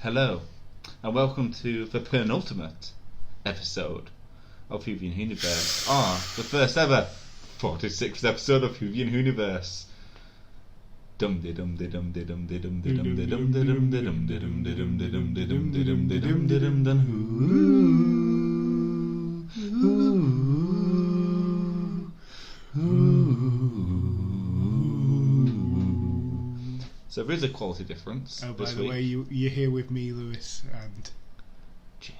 Hello, and welcome to the penultimate episode of Whoniverse, the first ever 46th episode of Whoniverse. Dum de dum de dum de dum de dum de dum de dum de dum de dum de dum de dum de dum de dum de dum de dum de dum dum. So there is a quality difference. Oh, by this the week. way, you're here with me, Lewis, and Jamie.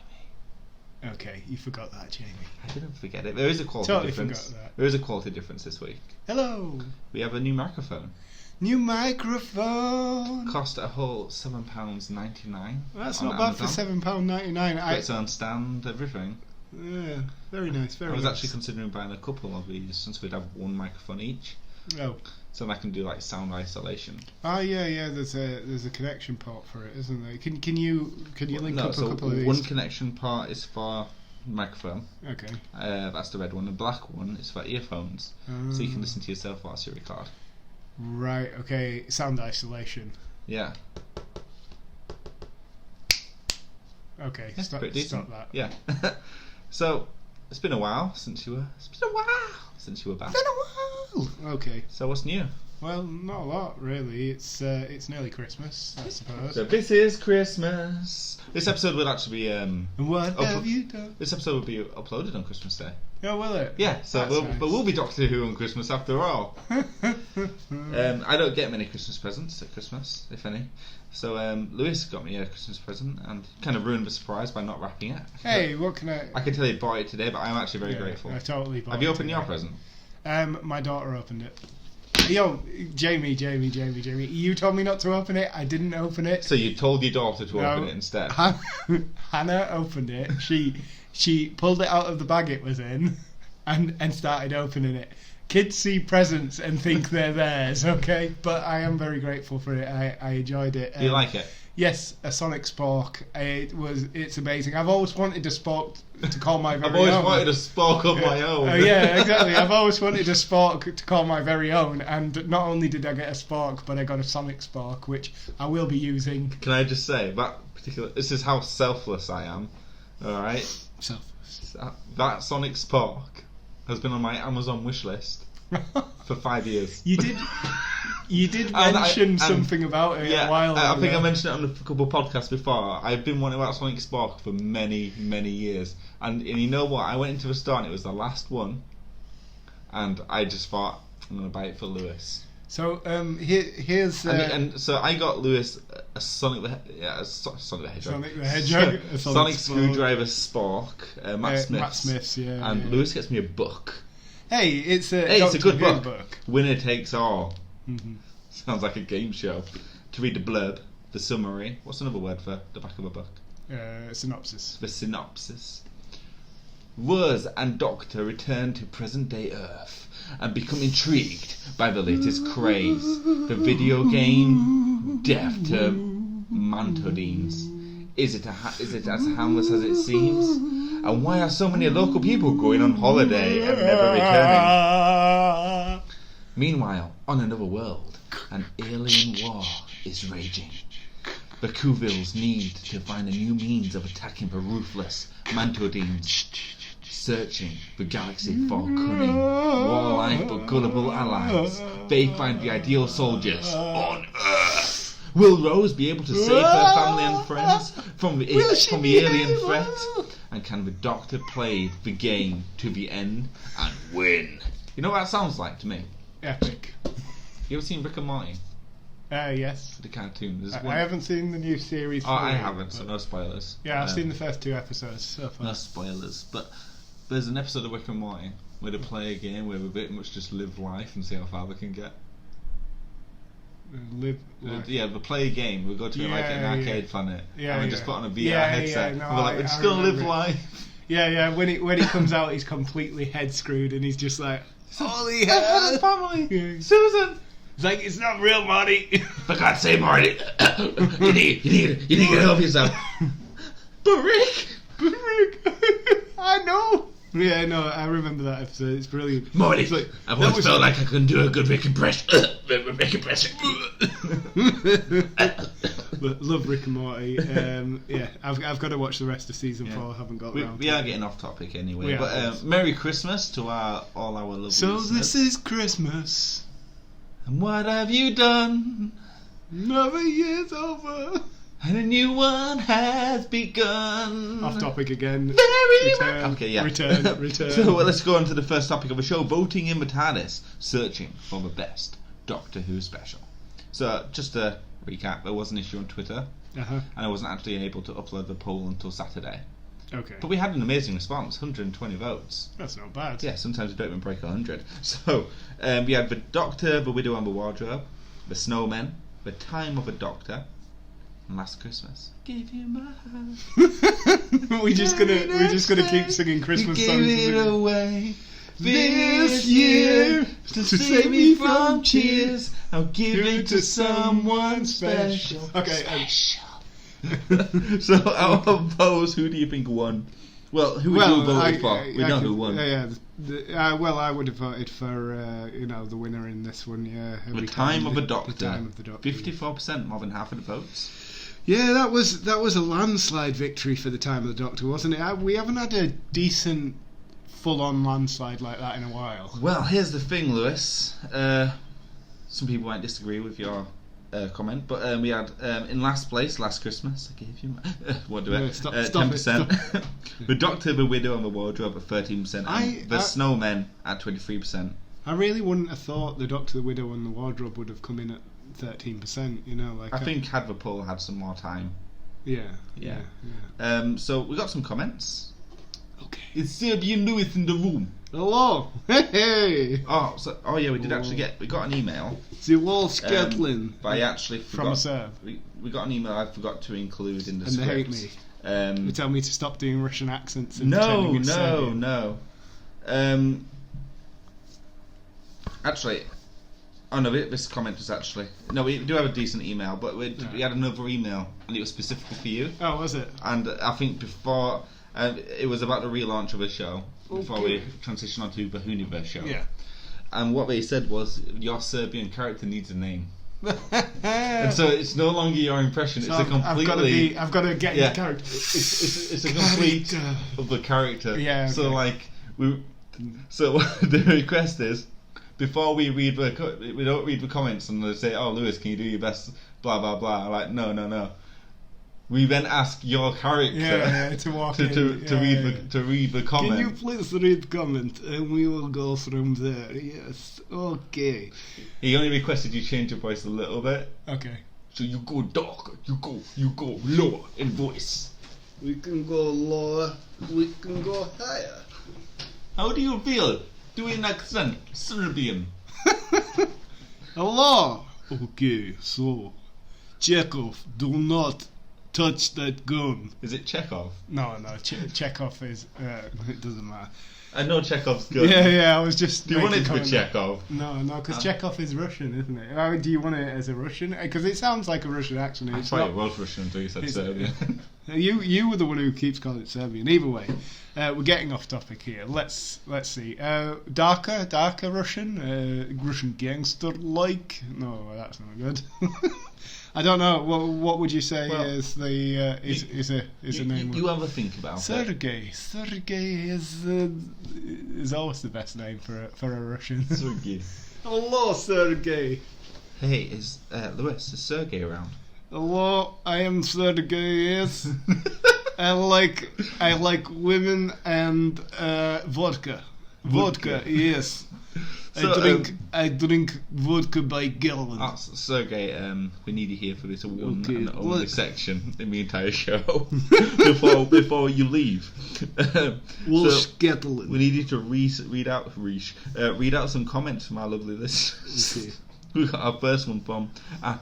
Okay, you forgot that, Jamie. I didn't forget it. There is a quality Totally difference. forgot that. There is a quality difference this week. Hello! We have a new microphone. New microphone! Cost a whole £7.99. That's on not bad Amazon. for £7.99. Got its own stand, everything. Yeah, very nice, very I was nice. actually considering buying a couple of these since we'd have one microphone each. Oh. So I can do like sound isolation. Oh yeah. There's a connection port for it, isn't there? Can you link up a couple of these? One connection part is for microphone. Okay. That's the red one. The black one is for earphones, so you can listen to yourself whilst you record. Right. Okay. Sound isolation. Yeah. Okay. That's Stop pretty decent. that. Yeah. So it's been a while since you were. Back. Been a while. Okay. So what's new? Well, not a lot really. It's nearly Christmas, I suppose. So this is Christmas. This episode will actually be And what have you done? This episode will be uploaded on Christmas Day. Oh, will it? Yeah, so That's nice. but we'll be Doctor Who on Christmas after all. I don't get many Christmas presents at Christmas, if any. So Lewis got me a Christmas present and kind of ruined the surprise by not wrapping it. Hey, what can I... I can tell you bought it today, but I'm actually very grateful. I totally bought Have you it opened today. your present? My daughter opened it. Yo, Jamie, you told me not to open it. I didn't open it. So you told your daughter to open it instead? Hannah opened it. She pulled it out of the bag it was in and started opening it. Kids see presents and think they're theirs, okay? But I am very grateful for it. I enjoyed it. Do you like it? Yes, a Sonic Spork. It's amazing. I've always wanted a Spork to call my very own. I've always wanted a Spork of my own. Yeah, exactly. I've always wanted a Spork to call my very own, and not only did I get a Spork, but I got a Sonic Spork, which I will be using. Can I just say this is how selfless I am. All right. Selfless. That Sonic Spork has been on my Amazon wish list for 5 years. You did mention something about it a while ago. I think I mentioned it on a couple of podcasts before. I've been wanting about Sonic Spork for many, many years. And you know what? I went into a store and it was the last one. And I just thought, I'm going to buy it for Lewis. So here's... so I got Lewis a Sonic the Hedgehog. Sonic the Hedgehog. Sonic Screwdriver Spork. Matt Smith's, yeah. And Lewis gets me a book. Hey, it's a good Who book. Winner takes all. Mm-hmm. Sounds like a game show. To read the blurb, the summary. What's another word for the back of a book? Synopsis. The synopsis. Rose and Doctor return to present-day Earth and become intrigued by the latest craze, the video game Death to Mantodines. Is it as harmless as it seems? And why are so many local people going on holiday and never returning? Meanwhile, on another world, an alien war is raging. The Kuvilles need to find a new means of attacking the ruthless Mantodines. Searching the galaxy for cunning, warlike but gullible allies, they find the ideal soldiers on Earth. Will Rose be able to save her family and friends from the alien threat? And can the Doctor play the game to the end and win? You know what that sounds like to me? Epic. You ever seen Rick and Morty? Yes. The cartoon. I haven't seen the new series. I haven't, so no spoilers. Yeah, I've seen the first 2 episodes so far. No spoilers, but there's an episode of Rick and Morty where they play a game where they pretty much just live life and see how far they can get. Live life. Yeah, they play a game. We go to an arcade planet and we just put on a VR headset. No, and we're like, we're just gonna live life. Yeah. When he comes out, he's completely head screwed, and he's just like, holy hell! I have a family, Susan. It's like, it's not real, Marty. For God's sake, Marty, you need to help yourself. But Rick, I know. Yeah, no, I remember that episode. It's brilliant. Morty, it's like, I've always felt like I couldn't do a good Rick impression. Love Rick and Morty. Yeah, I've got to watch the rest of season 4. I haven't got around. We are getting off topic anyway. But Merry Christmas to all our lovely listeners. This is Christmas. And what have you done? Another year's over. And a new one has begun. Off topic again. Return. Okay, yeah. Return. So let's go on to the first topic of the show: voting in the TARDIS, searching for the best Doctor Who special. So just to recap, there was an issue on Twitter, and I wasn't actually able to upload the poll until Saturday. Okay. But we had an amazing response: 120 votes. That's not bad. Yeah, sometimes we don't even break 100. So we had the Doctor, the Widow and the Wardrobe, the Snowmen, the Time of a Doctor. Last Christmas, give you my heart. we're just gonna keep singing Christmas songs. Give it away this year to save me from tears. I'll give it to someone special. Okay. So out of those, who do you think won? Well, who would you vote for? We know who won. Well, I would have voted for the winner in this one. Yeah, The Time of the Doctor. 54%, more than half of the votes. Yeah, that was a landslide victory for the Time of the Doctor, wasn't it? We haven't had a decent full-on landslide like that in a while. Well, here's the thing, Lewis. Some people might disagree with your comment, but we had in last place last Christmas. I gave you what do it? 10%. The Doctor, the Widow, and the Wardrobe at 13%. And the Snowmen at 23%. I really wouldn't have thought the Doctor, the Widow, and the Wardrobe would have come in at 13%. I think had the poll had some more time. Yeah. So we got some comments. Okay. It's Serbian Lewis in the room. Hello. Hey. Oh yeah, we got an email. The wall Scotland. But I actually forgot. From a Serb. We got an email I forgot to include in the script. And they hate me. They tell me to stop doing Russian accents and No. Actually, this comment was actually... No, we do have a decent email, but we had another email, and it was specifically for you. Oh, was it? And I think before... it was about the relaunch of the show, before we transition on to the Whoniverse show. Yeah. And what they said was, your Serbian character needs a name. And so it's no longer your impression, it's a completely... I've got to get your character. It's a complete of the character. Yeah, okay. So the request is, before we read we don't read the comments and they say, oh Lewis, can you do your best, blah blah blah. Like no. We then ask your character to walk to read the comment. Can you please read comment and we will go from there? Yes. Okay. He only requested you change your voice a little bit. Okay. So you go darker, you go lower in voice. We can go lower, we can go higher. How do you feel doing accent Serbian? Hello. Okay, so Chekhov, do not touch that gun. Is it Chekhov? No, Chekhov is... it doesn't matter. I know Chekhov's good. Yeah, I was just... Do you want it to be Chekhov? No, because Chekhov is Russian, isn't it? Do you want it as a Russian? Because it sounds like a Russian accent. I thought it was Russian until you said Serbian. You were the one who keeps calling it Serbian. Either way, we're getting off topic here. Let's see. Darker Russian? Russian gangster-like? No, that's not good. I don't know. What would you say is the is a name? You have a think about Sergei. Sergei is always the best name for a Russian. Sergei. Hello, Sergei. Hey, is Lewis? Is Sergei around? Hello, I am Sergei. Yes. I like women and vodka. Vodka, yes. So, I drink vodka by gallon. Sergei, we need you here for this one and only section in the entire show before you leave. We need you to read out some comments from our lovely listeners. Okay. We got our first one from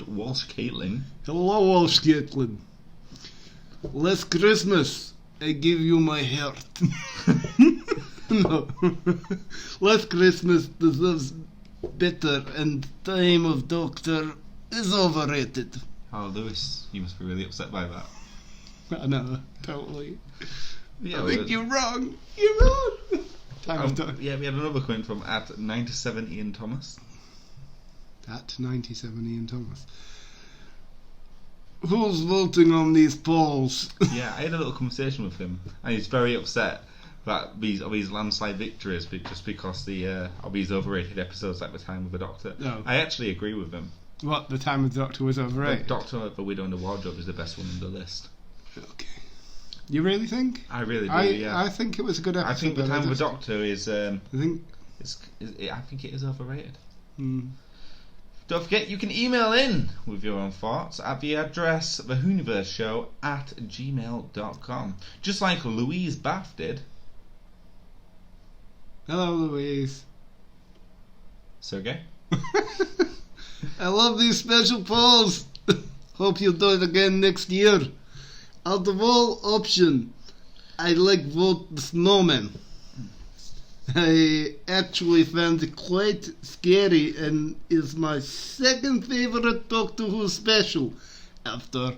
@Walsh Caitlin. Hello, Walsh Caitlin. Last Christmas, I give you my heart. No. Last Christmas deserves better, and Time of Doctor is overrated. Oh, Lewis, you must be really upset by that. I know, totally. Yeah, I think you're wrong. You're wrong. Time of Doctor. Yeah, we had another comment from @97 Ian Thomas. @97 Ian Thomas. Who's voting on these polls? Yeah, I had a little conversation with him, and he's very upset that these landslide victories just because of these overrated episodes like The Time of the Doctor. No. I actually agree with him. What, The Time of the Doctor was overrated? Doctor, The Widow and the Wardrobe is the best one on the list. Okay. You really think? I really do, yeah. I think it was a good episode. I think The Time of the Doctor is... I think it is overrated. Mm. Don't forget, you can email in with your own thoughts at the address thewhoniverseshow@gmail.com. Just like Louise Bath did. Hello, Louise. Sergey? I love these special polls. Hope you'll do it again next year. Out of all options, I like vote the snowman. I actually found it quite scary and is my second favorite Doctor Who special after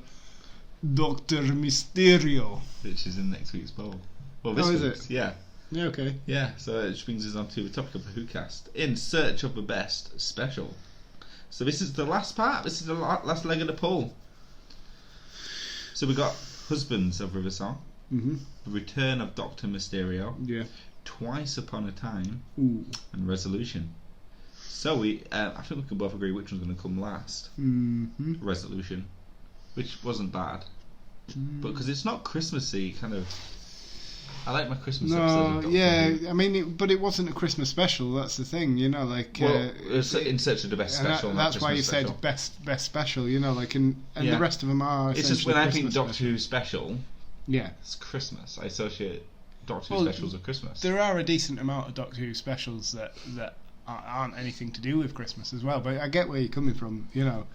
Doctor Mysterio. Which is in next week's poll. Well, this is week's, it? yeah. Yeah, okay. Yeah, so it brings us on to the topic of the WhoCast. In search of the best special. So this is the last part. This is the last leg of the poll. So we got Husbands of River Song, Mm-hmm. The Return of Doctor Mysterio, Yeah. Twice Upon a Time, Ooh. and Resolution. So I think we can both agree which one's going to come last. Mm-hmm. Resolution, which wasn't bad, but because it's not Christmassy, kind of. I like my Christmas episodes. No, of Doctor yeah, Who. I mean, but it wasn't a Christmas special. That's the thing, you know, like. Well, it's in search of the best and special. not that's why you Christmas special. said best special, you know, like, and Yeah. the rest of them are. It's just when essentially I think Christmas Doctor special. Who special, Yeah. it's Christmas. I associate Doctor Who Well, specials with Christmas. There are a decent amount of Doctor Who specials that aren't anything to do with Christmas as well. But I get where you're coming from, you know.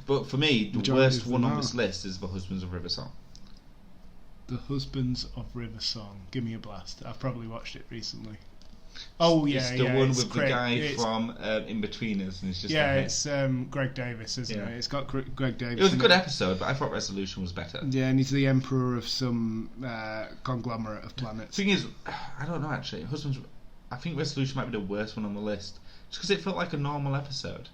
But for me, the Majority worst of one them on are. this list is The Husbands of River Song. The Husbands of River Song. Give me a blast. I've probably watched it recently. Oh yeah, It's the yeah, one it's with Craig, the guy it's- from In-Betweeners, and it's just Yeah, a hit. it's Greg Davis, isn't Yeah. it? It's got Greg Davis. It was a in good it. episode, but I thought Resolution was better. Yeah, and he's the emperor of some conglomerate of planets. Thing is, I don't know actually. I think Resolution might be the worst one on the list, just because it felt like a normal episode.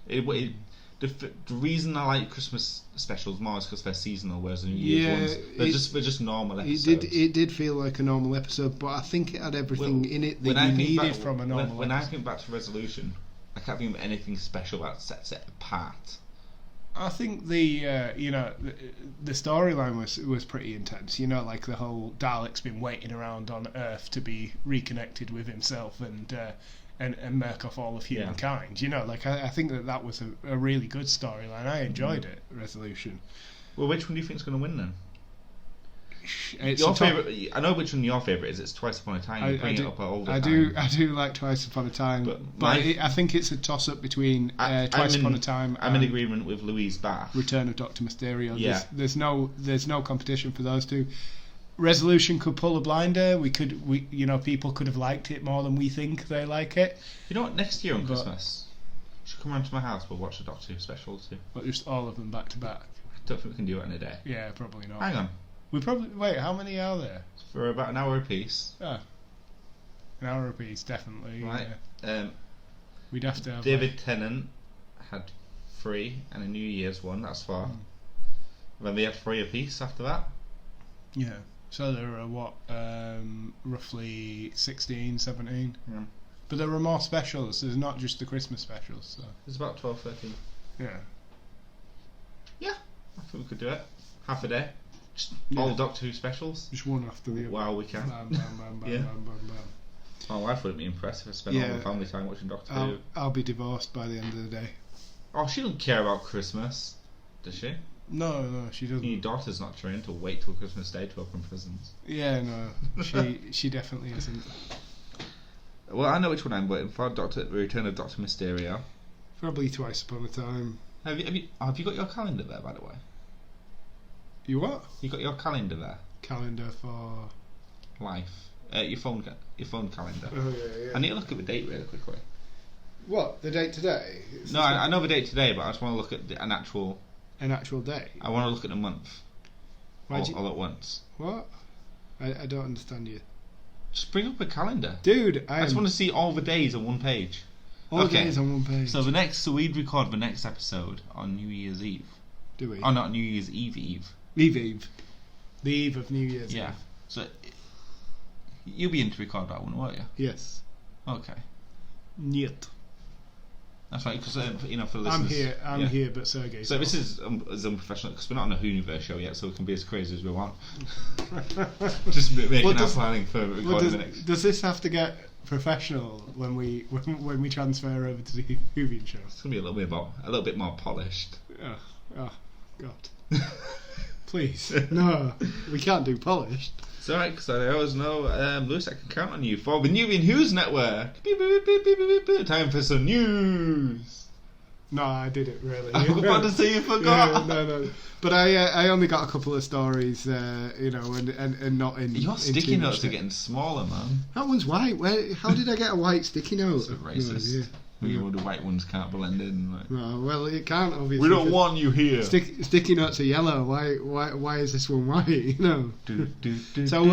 The reason I like Christmas specials more is because they're seasonal, whereas the New Year's ones they're just normal episodes. It did feel like a normal episode, but I think it had everything in it that you needed from a normal When I episode. think back to Resolution, I can't think of anything special that sets it apart. I think the storyline was pretty intense. You know, like the whole Dalek's been waiting around on Earth to be reconnected with himself and murk off all of humankind. You know, like I think that was a really good storyline. I enjoyed it. Resolution. Well, which one do you think is going to win then? It's Your a top- favourite? I know which one your favourite is. It's Twice Upon a Time. You bring it up all the I time. do like Twice Upon a Time, But I think it's a toss up between Twice Upon a Time. I'm in and agreement with Louise Bath. Return of Doctor Mysterio. Yeah. There's no competition for those two. Resolution could pull a blinder. People could have liked it more than we think they like it. You know what? Next year on But- Christmas, you should come round to my house. We'll watch the Doctor Who special too. But just all of them back to back. I don't think we can do it in a day. Yeah, probably not. Hang on, We probably wait. How many are there? for about an hour apiece. An hour apiece, definitely. Right. Yeah. We'd have to have David Tennant had 3 and a New Year's one. That's 4. Then they had 3 apiece after that. Yeah. So there are roughly 16, 17. Yeah. But there are more specials. There's not just the Christmas specials. So It's about 12, 13. yeah. Yeah, I think we could do it. Half a day. Just Yeah. all Doctor Who specials. Just one after the other. Wow, we can. Bam, bam, bam, bam, Yeah. bam, bam, bam. My wife wouldn't be impressed if I spent all Yeah. the family time watching Doctor Who. I'll be divorced by the end of the day. Oh, she doesn't care about Christmas, does she? No, she doesn't. Your daughter's not trained to wait till Christmas Day to open presents. Yeah, no, she definitely isn't. Well, I know which one I'm waiting for. The Return of Doctor Mysterio. Probably Twice Upon a Time. Have you got your calendar there, by the way? You what? You got your calendar there? Calendar for. Life. Your phone calendar. Oh yeah. I need to look at the date really quickly. What, the date today? No, I know the date today, but I just want to look at an actual. An actual day. I want to look at the month. Why'd you- All at once. What? I don't understand you. Just bring up a calendar. Dude, I just want to see all the days on one page. all okay. days on one page. So we'd record the next episode on New Year's Eve. do we? Oh, not New Year's Eve. Eve. The eve of New Year's Yeah. Eve. So you'll be in to record that one, won't you? Yes. Okay. Niet. That's right, because for listeners. I'm here, but Sergey. So this is as unprofessional because we're not on a Whoniverse show yet, so we can be as crazy as we want. Just making our planning for recording the next. Does this have to get professional when we transfer over to the Whovian show? It's gonna be a little bit more polished. Oh God! Please, no, we can't do polished. It's alright, because I always know, Lewis, I can count on you for the Nubian News Network. Beep, beep, beep, beep, beep, beep. Time for some news. No, I did it really. I was about to say you forgot. Yeah, no. But I only got a couple of stories, and not in. Your sticky notes are getting smaller, man. That one's white. How did I get a white sticky note? That's racist. The white ones can't blend in. Like. No, well, it can't obviously. We don't want you here. Sticky notes are yellow. Why is this one white? So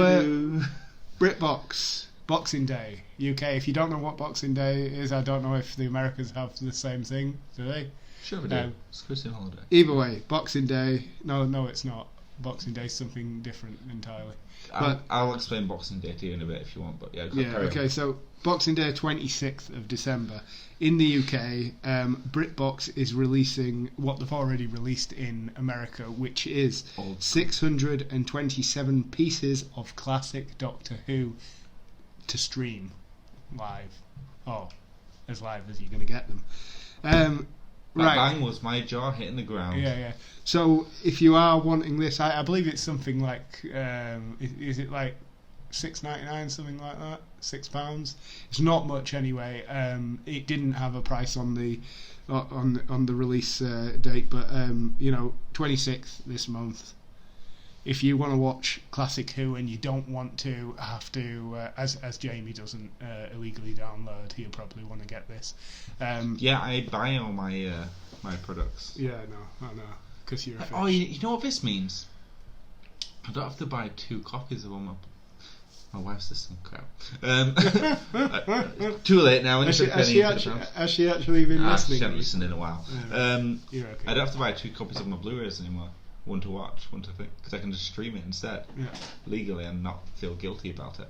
BritBox Boxing Day UK. If you don't know what Boxing Day is, I don't know if the Americans have the same thing. Do they? Sure we do. It's Christian holiday. Either way, Boxing Day. No, it's not. Boxing Day is something different entirely. I'll explain Boxing Day to you in a bit if you want, but yeah. Okay. So Boxing Day, 26th of December. In the UK, BritBox is releasing what they've already released in America, which is 627 pieces of classic Doctor Who to stream live. Oh, as live as you're going to get them. Bang was my jaw hitting the ground. Yeah. So if you are wanting this, I believe it's something like, is it like $6.99, something like that? £6. It's not much anyway. It didn't have a price on the release date, but 26th this month. If you want to watch Classic Who and you don't want to have to, as Jamie doesn't illegally download, he'll probably want to get this. Yeah, I buy all my my products. Yeah, I know, because you're a fish. Oh, you know what this means? I don't have to buy 2 copies of all my wife's listening. Crap. Too late now. Has she actually been listening? She hasn't listened in a while. You're okay. I don't have to buy 2 copies of my Blu-rays anymore. One to watch, one to think, because I can just stream it instead, legally, and not feel guilty about it.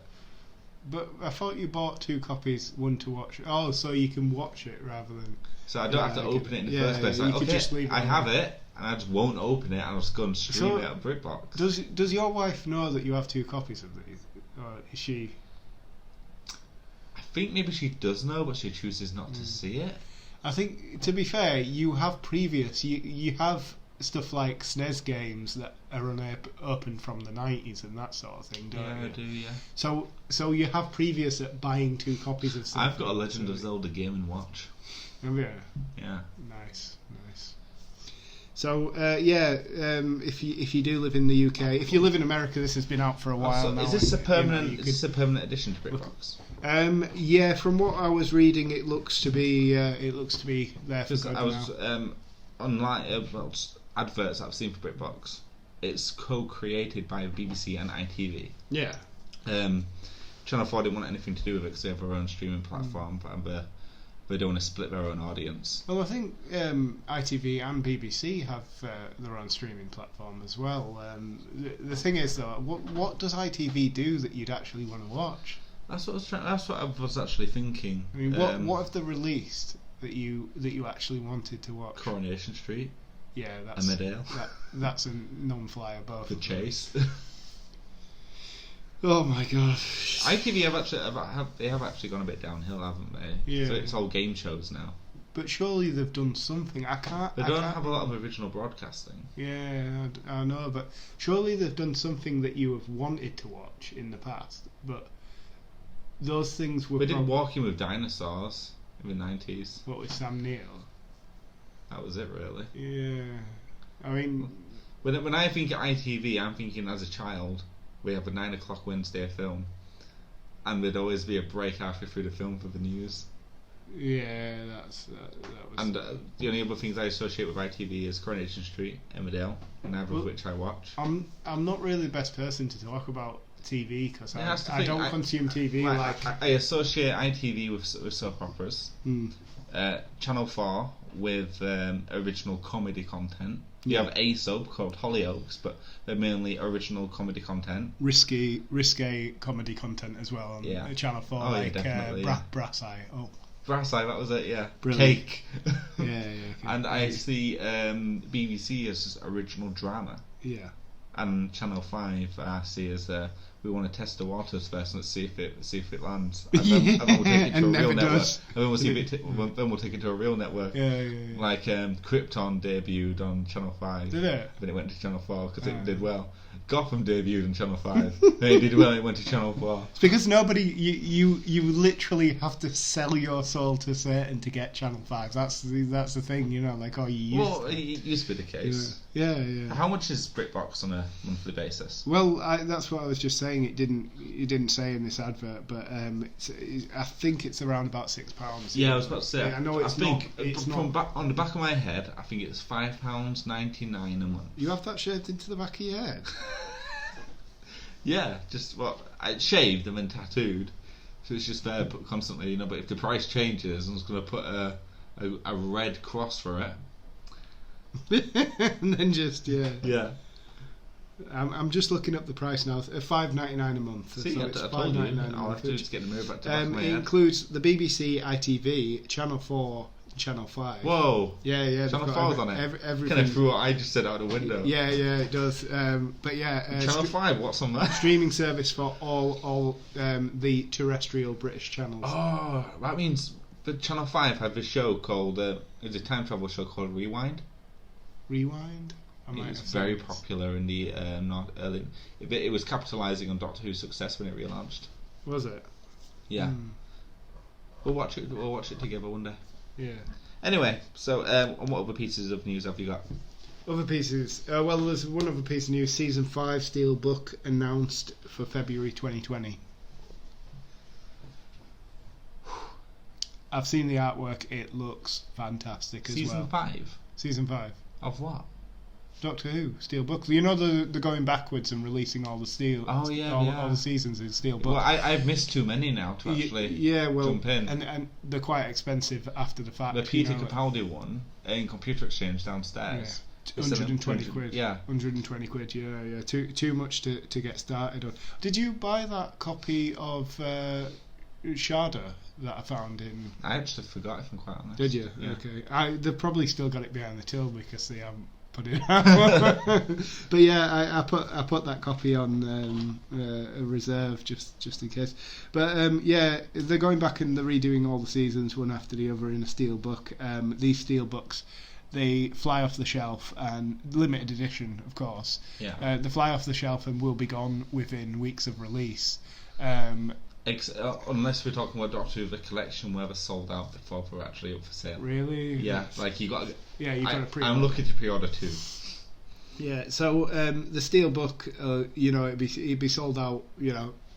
But I thought you bought 2 copies, one to watch. Oh, so you can watch it rather than. So I don't have to open it in the first place. You could just leave it I have it, and I just won't open it, and I'll just go and stream it on BritBox. Does your wife know that you have 2 copies of these, or is she? I think maybe she does know, but she chooses not to see it. I think, to be fair, you have previous. You have stuff like SNES games that are open from the 90s and that sort of thing, don't you? I do, yeah. So you have previous at buying 2 copies of something. I've got a Legend of Zelda Game & Watch. Have you? Yeah. Nice. So if you do live in the UK, if you live in America, this has been out for a while now. Is this a permanent? Is this a permanent addition to BritBox? Yeah, from what I was reading, it looks to be there for good I was online adverts I've seen for BritBox. It's co-created by BBC and ITV. Yeah. Channel 4 didn't want anything to do with it because they have their own streaming platform, but they don't want to split their own audience. Well, I think ITV and BBC have their own streaming platform as well. The thing is, though, what does ITV do that you'd actually want to watch? That's what I was actually thinking. I mean, what have they released that you actually wanted to watch? Coronation Street. Yeah, that's Emmerdale. That's a non-flyer both. The Chase. Oh my god. ITV have actually gone a bit downhill, haven't they? Yeah. So it's all game shows now. But surely they've done something. They don't have a lot of original broadcasting. Yeah, I know, but surely they've done something that you have wanted to watch in the past. But those things were. We did Walking with Dinosaurs in the 90s. What, with Sam Neill? That was it, really. Yeah, I mean, when I think of ITV, I'm thinking as a child, we have a 9 o'clock Wednesday film, and there'd always be a break halfway through the film for the news. Yeah, that was. And the only other things I associate with ITV is Coronation Street, Emmerdale, neither of which I watch. I'm not really the best person to talk about TV because I don't consume TV. I associate ITV with soap operas. Channel 4 with original comedy content. You have a soap called Hollyoaks, but they're mainly original comedy content. Risque comedy content as well on Channel 4, like Brass Eye. Oh, Brass Eye, that was it, yeah. Brilliant. Cake. Yeah. And I see BBC as just original drama. Yeah. And Channel 5 I see as we want to test the waters first and see if it lands. And then we'll take it to a real network. And then we'll take it to a real network. Yeah. Like Krypton debuted on Channel 5. Did it? Then it went to Channel 4 because it did well. Gotham debuted on Channel 5. Then it did well. It went to Channel 4. It's because nobody, you literally have to sell your soul to Satan to get Channel 5. That's the thing, you know. Like, oh, you used. Well, it used to be the case. Yeah. How much is BritBox on a monthly basis? Well, that's what I was just saying. It didn't say in this advert, but I think it's around about £6. Yeah, I was about to say. I know it's not. On the back of my head, I think it's £5.99 a month. You have that shaved into the back of your head. Yeah, just I shaved and then tattooed, so it's just there put constantly, you know. But if the price changes, I'm just going to put a red cross for it, and then just yeah. I'm just looking up the price now. $5.99 a month. See, so I told you. I'll have to just get the mirror back to my it head. includes the BBC, ITV, Channel 4, Channel 5. Whoa. Yeah. Channel 4's on it. Everything. Kind of threw what I just said out the window. Yeah, it does. But yeah. Channel 5, what's on that? Streaming service for all the terrestrial British channels. Oh, that means the Channel 5 had this show called, it's a time travel show called Rewind. Rewind? It was very popular in the not early. It was capitalising on Doctor Who's success when it relaunched. Was it? Yeah. We'll watch it. We'll watch it together one day. Yeah. Anyway, so what other pieces of news have you got? Other pieces. Well, there's one other piece of news. Season 5 Steelbook announced for February 2020. I've seen the artwork. It looks fantastic as well. Season 5? Season 5. Of what? Doctor Who Steelbook. You know they're going backwards and releasing all the steel. Oh yeah, all the seasons in Steelbook. Well, I've missed too many now to actually jump in. And they're quite expensive after the fact. The Peter Capaldi one in Computer Exchange downstairs. Yeah. 120 quid. Yeah. 120 quid. Yeah. Too much to get started on. Did you buy that copy of Sharda that I found in? I actually forgot, if I'm quite honest. Did you? Yeah. Okay. They've probably still got it behind the till because they haven't put it out. But yeah, I put that copy on a reserve just in case. But yeah, they're going back and they're redoing all the seasons one after the other in a steel book. These steel books, they fly off the shelf, and limited edition, of course. Yeah. They fly off the shelf and will be gone within weeks of release. Unless we're talking about Doctor Who the collection, where they're sold out before they're actually up for sale. Really? Yeah, like you got. Yeah, you got to pre-order. I'm looking to pre-order too. Yeah, so the steelbook, it'd be sold out,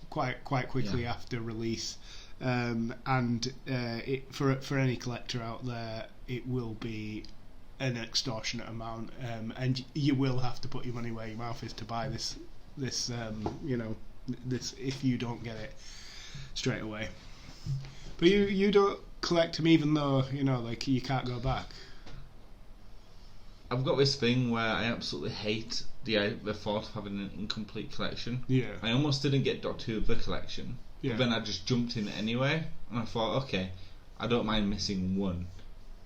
quite quickly after release, and for any collector out there, it will be an extortionate amount, and you will have to put your money where your mouth is to buy this this if you don't get it straight away. But you don't collect them, even though you can't go back. I've got this thing where I absolutely hate the thought of having an incomplete collection. Yeah. I almost didn't get Doctor Who the collection, yeah. but then I just jumped in anyway, and I thought, okay, I don't mind missing one,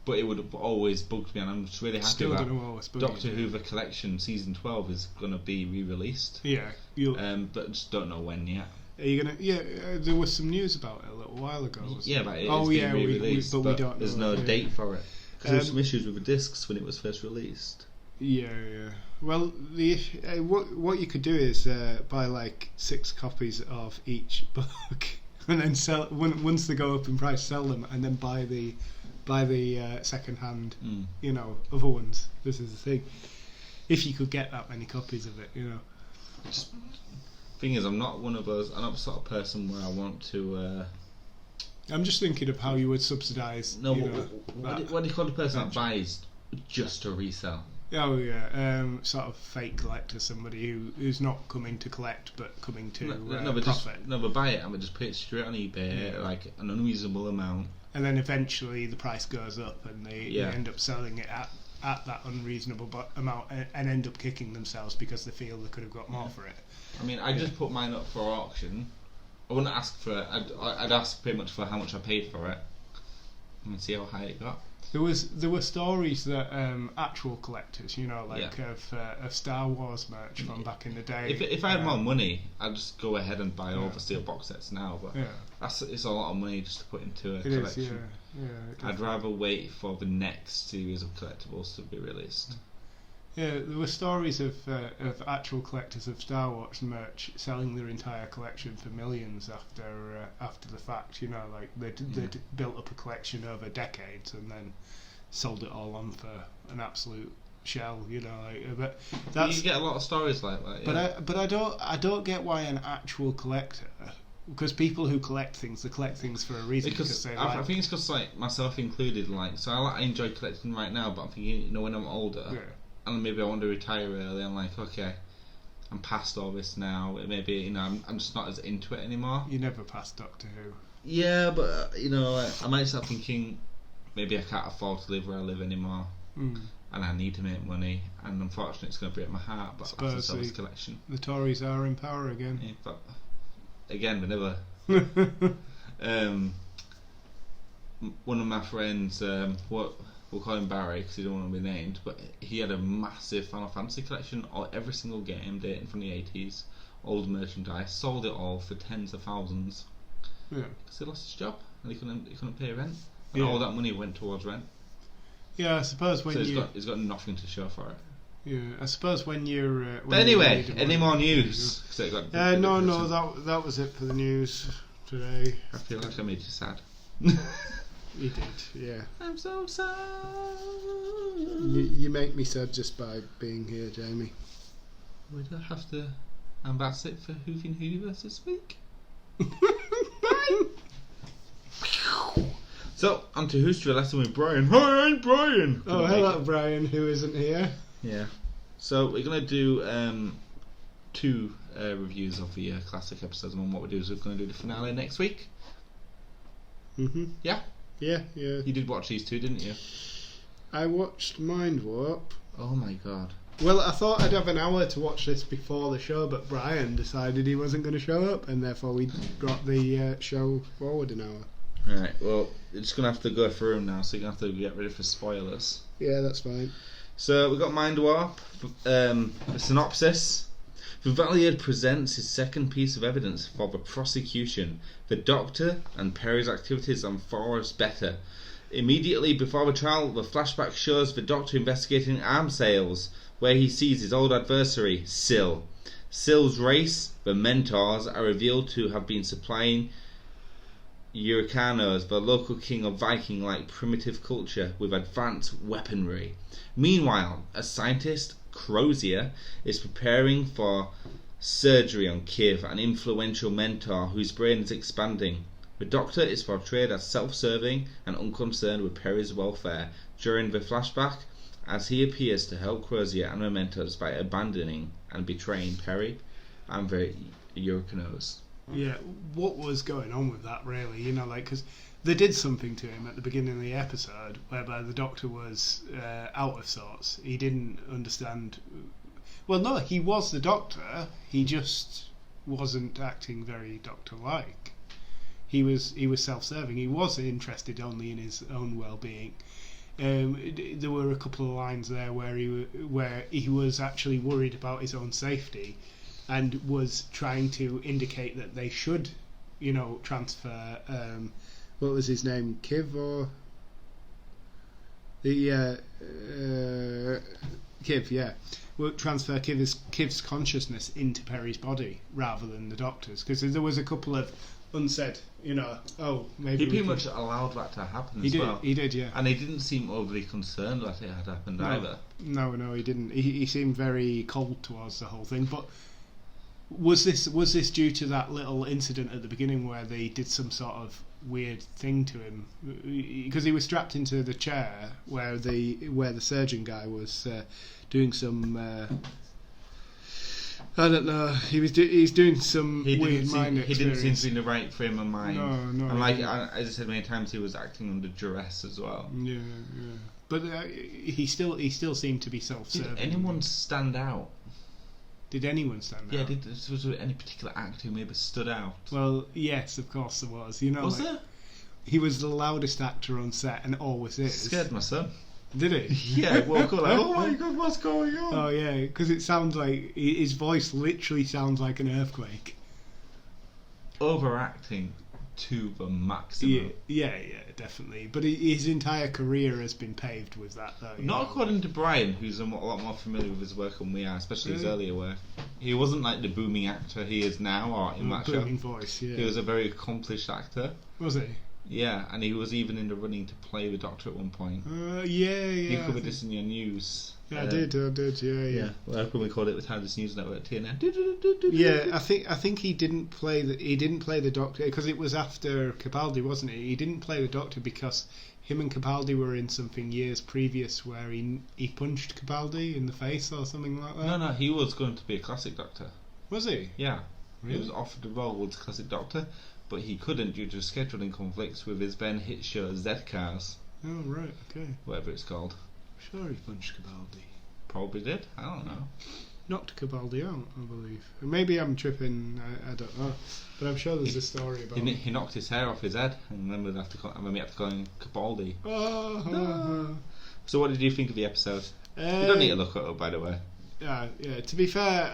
but it would have always bugged me, and I'm just really happy that Doctor Who the collection season 12 is going to be re-released. Yeah. But just don't know when yet. Are you gonna? Yeah, there was some news about it a little while ago. Yeah, but it's being re-released, but we don't know. There's no date for it. Because there was some issues with the discs when it was first released. Yeah. Well, what you could do is buy like 6 copies of each book, and then sell once they go up in price, sell them, and then buy the second hand, other ones. This is the thing. If you could get that many copies of it, Thing is, I'm not the sort of person where I want to. I'm just thinking of how you would subsidise. No, what do you call the person that buys just to resell? Oh yeah, sort of fake collector, somebody who's not coming to collect but coming to profit. But buy it and just put it straight on eBay at like an unreasonable amount. And then eventually the price goes up and they end up selling it at that unreasonable amount and end up kicking themselves because they feel they could have got more for it. I mean, I just put mine up for auction. I wouldn't ask for it. I'd ask pretty much for how much I paid for it and see how high it got. There were stories that actual collectors, of Star Wars merch from back in the day. If I had more money, I'd just go ahead and buy all the steel box sets now. But it's a lot of money just to put into a collection. I'd rather wait for the next series of collectibles to be released. Yeah, there were stories of actual collectors of Star Wars merch selling their entire collection for millions after the fact. They'd built up a collection over decades and then sold it all on for an absolute shell. But that's, you get a lot of stories like that. Yeah. But I don't get why an actual collector. Because people who collect things, they collect things for a reason. Because I think it's because myself included. I enjoy collecting right now, but I'm thinking, when I'm older. Yeah. And maybe I want to retire early. I'm like, okay, I'm past all this now. Maybe I'm just not as into it anymore. You never passed Doctor Who. Yeah, but I might start thinking maybe I can't afford to live where I live anymore, and I need to make money. And unfortunately, it's going to break my heart. But I have to sell this collection. The Tories are in power again. Yeah, but again, they never. One of my friends, we'll call him Barry because he don't want to be named, but he had a massive Final Fantasy collection, every single game dating from the 80s, old merchandise, sold it all for tens of thousands. Yeah. Because he lost his job and he couldn't pay rent, and all that money went towards rent. Yeah, I suppose when he's got nothing to show for it. Yeah, I suppose when you're. But anyway, any more news? No, that was it for the news today. I feel like I made you sad. You did, yeah. I'm so sad. You make me sad just by being here, Jamie. We don't have to. And that's it for Whoniverse this week. Bye. So, on to History Lesson with Brian. Hi, Brian! Oh, hello, Brian, who isn't here. Yeah. So, we're going to do 2 reviews of the classic episodes, and what we'll do is we're going to do the finale next week. Mm-hmm. Yeah? Yeah. You did watch these 2, didn't you? I watched Mind Warp. Oh my god. Well, I thought I'd have an hour to watch this before the show, but Brian decided he wasn't going to show up, and therefore we brought the show forward an hour. Right, well, you're just going to have to go through them now, so you're going to have to get ready for spoilers. Yeah, that's fine. So, we've got Mind Warp. The synopsis. Valier presents his second piece of evidence for the prosecution. The Doctor and Perry's activities on Forest Better. Immediately before the trial, the flashback shows the Doctor investigating arms sales, where he sees his old adversary, Syl. Syl's race, the Mentors, are revealed to have been supplying Euricanos, the local king of Viking-like primitive culture, with advanced weaponry. Meanwhile, a scientist, Crozier, is preparing for surgery on Kiv, an influential mentor whose brain is expanding. The Doctor is portrayed as self-serving and unconcerned with Perry's welfare during the flashback, as he appears to help Crozier and the mentors by abandoning and betraying Perry and the Euricanos. Yeah, what was going on with that, really? Because they did something to him at the beginning of the episode whereby the Doctor was out of sorts. He didn't understand. Well, no, he was the Doctor. He just wasn't acting very Doctor-like. He was self-serving. He was interested only in his own well-being. There were a couple of lines there where he was actually worried about his own safety, and was trying to indicate that they should, transfer. What was his name? Kiv or the Kiv? Yeah, will transfer Kiv's consciousness into Perry's body rather than the Doctor's, because there was a couple of unsaid. Maybe he pretty much allowed that to happen as well. He did, yeah. And he didn't seem overly concerned that it had happened either. No, he didn't. He seemed very cold towards the whole thing. But was this due to that little incident at the beginning where they did some sort of weird thing to him because he was strapped into the chair where the surgeon guy was doing some. I don't know. He's doing some weird mind experience. He didn't seem to be in the right frame of mind. No. And like as I said many times, he was acting under duress as well. Yeah. But he still seemed to be self-serving. Did anyone stand out? Did anyone stand out? Yeah. Was there any particular actor who maybe stood out? Well, yes, of course there was. You know, was there? He was the loudest actor on set, and always is. Scared my son. Did he? Yeah, woke up like, oh my god, what's going on? Oh yeah, because it sounds like his voice literally sounds like an earthquake. Overacting to the maximum. Yeah, definitely. But his entire career has been paved with that, though. Not according to Brian, who's a lot more familiar with his work than we are, especially his earlier work. He wasn't like the booming actor he is now, or in that show. Booming voice, yeah. He was a very accomplished actor. Was he? Yeah, and he was even in the running to play the Doctor at one point. Yeah. You covered this in your news. Yeah, I did, yeah. Well, we called it the TARDIS News Network, TNN. Yeah, I think he didn't play the Doctor because it was after Capaldi, wasn't it? He didn't play the Doctor because him and Capaldi were in something years previous where he punched Capaldi in the face or something like that. No, he was going to be a classic Doctor. Was he? Yeah. Really? He was offered the role as classic Doctor, but he couldn't due to scheduling conflicts with his Ben Hit show Z-Cars. Oh, right, okay. Whatever it's called. Sure he punched Capaldi. Probably did. I don't know. Knocked Capaldi out, I believe. Maybe I'm tripping, I don't know. But I'm sure there's a story about he knocked his hair off his head, and then we have to call him Capaldi. No. So what did you think of the episode? You don't need to look it up, by the way. Yeah. To be fair,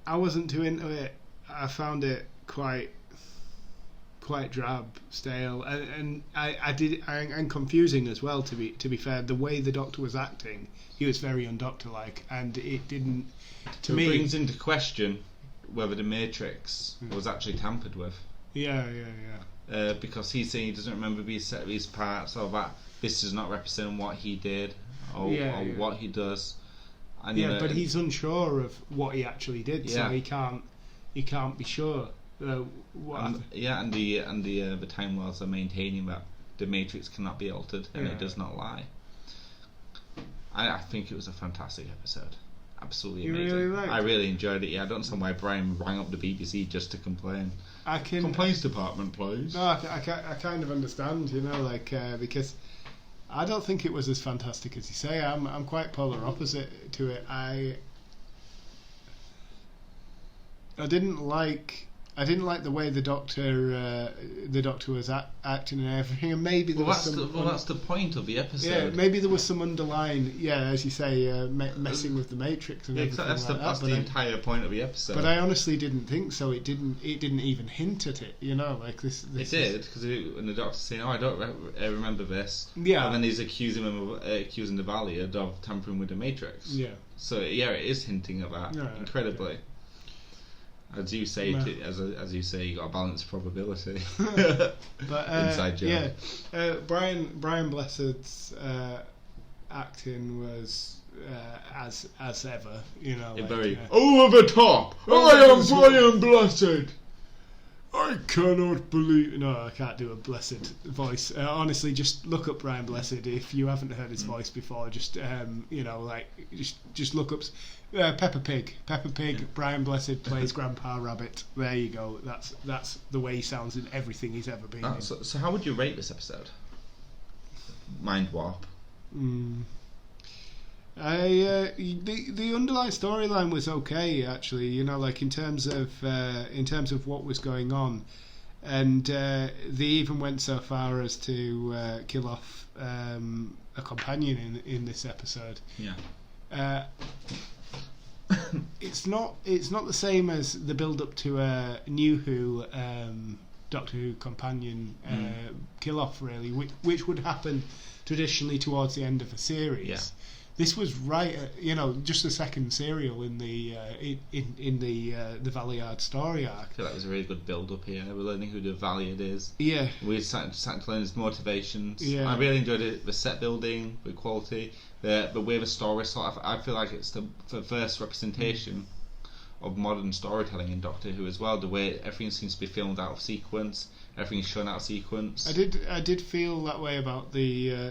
I wasn't too into it. I found it quite drab, stale, and and confusing as well. To be fair, the way the Doctor was acting, he was very undoctor-like, and it didn't. To me, it brings into question whether the Matrix was actually tampered with. Yeah. Because he's saying he doesn't remember these parts, or that this does not represent what he did, or what he does. And, but he's unsure of what he actually did, so he can't be sure. The Time Lords are maintaining that the Matrix cannot be altered and it does not lie. I think it was a fantastic episode. Absolutely amazing. You really liked it? I really enjoyed it. Yeah, I don't understand why Brian rang up the BBC just to complain. Complaints department, please. No, I kind of understand, because I don't think it was as fantastic as you say. I'm quite polar opposite to it. I didn't like the way the Doctor was acting and everything, and maybe there was that's the point of the episode. Yeah, maybe there was some underlying, as you say, messing with the Matrix and everything. That's the entire point of the episode. But I honestly didn't think so. It didn't even hint at it. Like this. It did, because when the Doctor's saying, "Oh, I don't remember this," and then he's accusing the Valiant of tampering with the Matrix. Yeah. So it is hinting at that incredibly. Yeah. As you say, as you say, you got a balanced probability. But inside joke. Brian Blessed's acting was as ever, very over the top. I am Brian Blessed. I cannot believe. No, I can't do a Blessed voice. Honestly, just look up Brian Blessed if you haven't heard his voice before. Just just look up Peppa Pig. Peppa Pig. Yeah. Brian Blessed plays Grandpa Rabbit. There you go. That's the way he sounds in everything he's ever been in. So how would you rate this episode? Mind warp. The underlying storyline was okay, actually. In terms of what was going on, and they even went so far as to kill off a companion in this episode. Yeah. It's not the same as the build up to a New Who Doctor Who companion kill off, really, which would happen traditionally towards the end of a series. Yeah. This was just the second serial in the Valiant story arc. I feel like it was a really good build-up here. We're learning who the Valiant is. Yeah. We're starting to learn his motivations. Yeah. I really enjoyed it. The set building, the quality, the way the story sort of. I feel like it's the first representation of modern storytelling in Doctor Who as well. The way everything seems to be filmed out of sequence, everything's shown out of sequence. I did feel that way about the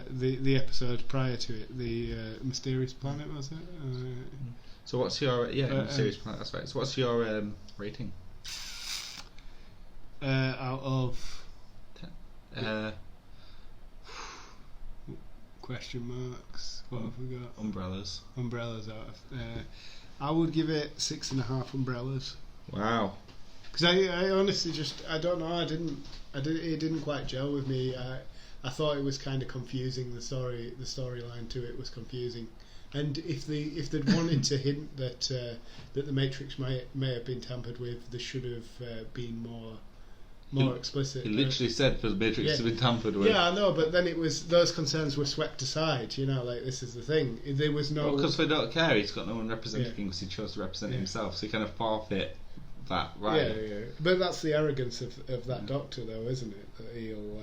episode prior to it, the Mysterious Planet, was it? So what's your Mysterious Planet? That's right. So what's your rating? Out of question marks. What have we got? Umbrellas. Umbrellas out of. I would give it 6.5 umbrellas. Wow. Because I honestly I don't know. It didn't quite gel with me. I thought it was kind of confusing. The storyline to it was confusing. And if they'd wanted to hint that the Matrix may have been tampered with, they should have been more explicit. He literally said for the Matrix to be tampered with. Yeah, I know, but then it was those concerns were swept aside. Like this is the thing. There was no. Because they don't care. He's got no one representing him because he chose to represent himself. So he kind of forfeit that right. Yeah. But that's the arrogance of that Doctor, though, isn't it? That he'll